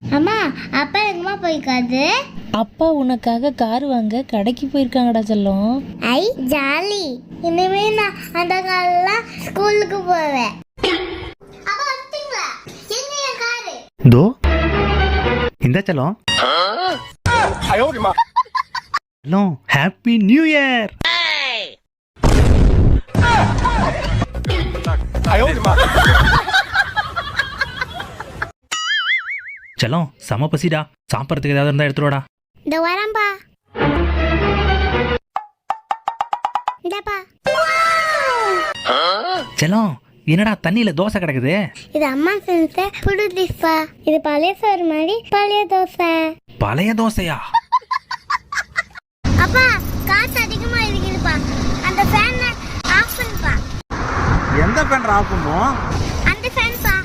அம்மா அப்பா எங்கம்மா போயிருக்காது? அப்பா உனக்காக கார் வாங்க கடைக்கு போயிருக்காங்கடா செல்லம். ஐ ஜாலி. இனிமே நான் அந்த காலெல்லாம் ஸ்கூலுக்கு போவேன். அப்பா வந்துட்டீங்களா? எங்க என் காரு? தோ இந்த செல்லம். செல்லம் ஹாப்பி நியூ இயர். செல்லம் செம பசிடா, சாப்பிட்றதுக்கு ஏதாவது இருந்தா எடுத்துருவாடா. இந்த வரம்பா. இந்தப்பா. செல்லம் என்னடா தண்ணியில தோசை கிடக்குது? இது அம்மா செஞ்ச புது டிஷ்பா. இது பழைய சோறு மாதிரி பழைய தோசை. பழைய தோசையா? அப்பா காசு அதிகமா இருக்குதுப்பா. அந்த ஃபேன் ஆஃப் பண்ணுப்பா. எந்த ஃபேன் ஆஃப் பண்ணுவோம்? அந்த ஃபேன் பா.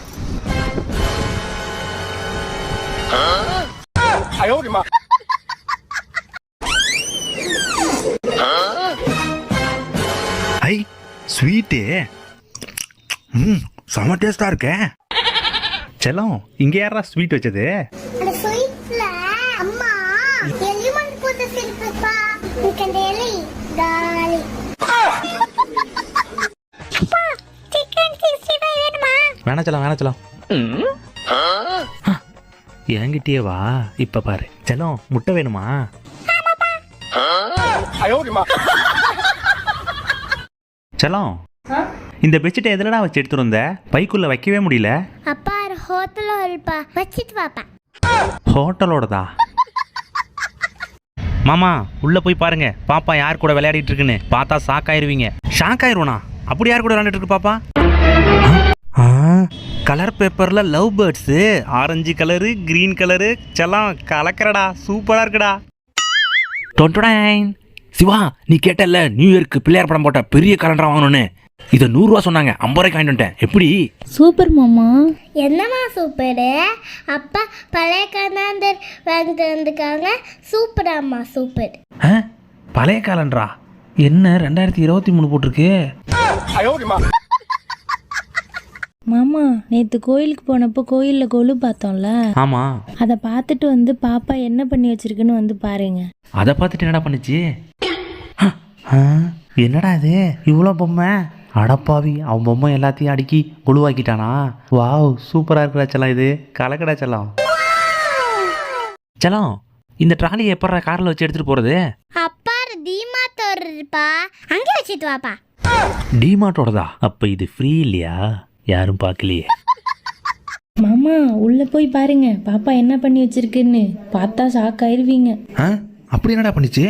ஐ ஸ்வீட்டு. செம டேஸ்டா இருக்கே. செல்லம் இங்க யாரா ஸ்வீட் வச்சது? அந்த ஸ்வீட்ல அம்மா எலிமெண்ட் போட்டு சிரிப்பா. எனக்கு அந்த எலி காலி. அப்பா சிக்கன் 65 வேணுமா? வேணா செல்லம். என்கிட்டயே வா. இப்ப பாரு செல்லம், முட்டை வேணுமா? செல்லம் இந்த பெட்ஷீட்டை எதுலடா வச்சு எடுத்துட்டு வந்த? பைக்குள்ள வைக்கவே முடியல. அப்பா ஒரு ஹோட்டல்ல இருப்பா, வச்சிட்டு வாப்பா. ஹோட்டலோடதா? மாமா உள்ள போய் பாருங்க பாப்பா யார் கூட விளையாடிட்டு இருக்குன்னு. பார்த்தா ஷாக் ஆயிருவீங்க. ஷாக் ஆயிருவனா? அப்படி யார் கூட விளையாடிட்டு இருக்கு பாப்பா? கலர் பேப்பர்ல love birds, orange colour, green colour. செல்லம் கலக்கறடா, சூப்பரா இருக்குடா. சிவா நீ கேட்டல நியூ இயர்க்கு பிள்ளையார் படம் போட்ட பெரிய கலண்டரா வாங்கணும்னு. இதை 100 ரூபா சொன்னாங்க, 50 ரூபாய்க்கு வாங்கிட்டு வந்துட்டேன். எப்படி? சூப்பர் மாமா. என்னம்மா சூப்பரு? அப்பா பழைய கண்ணாந்தர் வாங்கிட்டு வந்துருக்காங்க. சூப்பராம்மா சூப்பர். பழைய காலண்டரா? என்ன 2023 போட்டிருக்கு? மாமா நேற்று கோயிலுக்கு போனப்போ கோயிலில் கொலு பார்த்தோம்ல, ஆமா. அதை பார்த்துட்டு வந்து பாப்பா என்ன பண்ணி வச்சிருக்குன்னு வந்து பாருங்க. அதை பார்த்துட்டு என்னடா பண்ணுச்சு? என்னடா இது இவ்வளோ பொம்மை? அடப்பாவி, அவன் பொம்மை எல்லாத்தையும் அடுக்கி குழுவாக்கிட்டானா? வாவ் சூப்பரா இருக்குடா செல்லம், இது கலக்கடா செல்லம். செல்லம் இந்த ட்ராலியை எப்படா கார்ல வச்சு எடுத்துட்டு போறது? அப்பா டிமார்ட் இருப்பா, அங்கே வச்சிட்டு வாப்பா. டிமார்ட்டோடதா? அப்ப இது ஃப்ரீ இல்லையா? யாரும் பார்க்கலையே. மாமா உள்ள போய் பாருங்க பாப்பா என்ன பண்ணி வச்சிருக்குன்னு. பார்த்தா ஷாக் ஆயிருவீங்க. அப்படி என்னடா பண்ணிச்சு?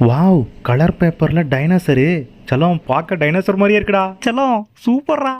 வாவ் கலர் பேப்பர்ல டைனோசரு. செல்லம் பார்க்க டைனோசர் மாதிரியே இருக்குடா. செல்லம் சூப்பர்ரா.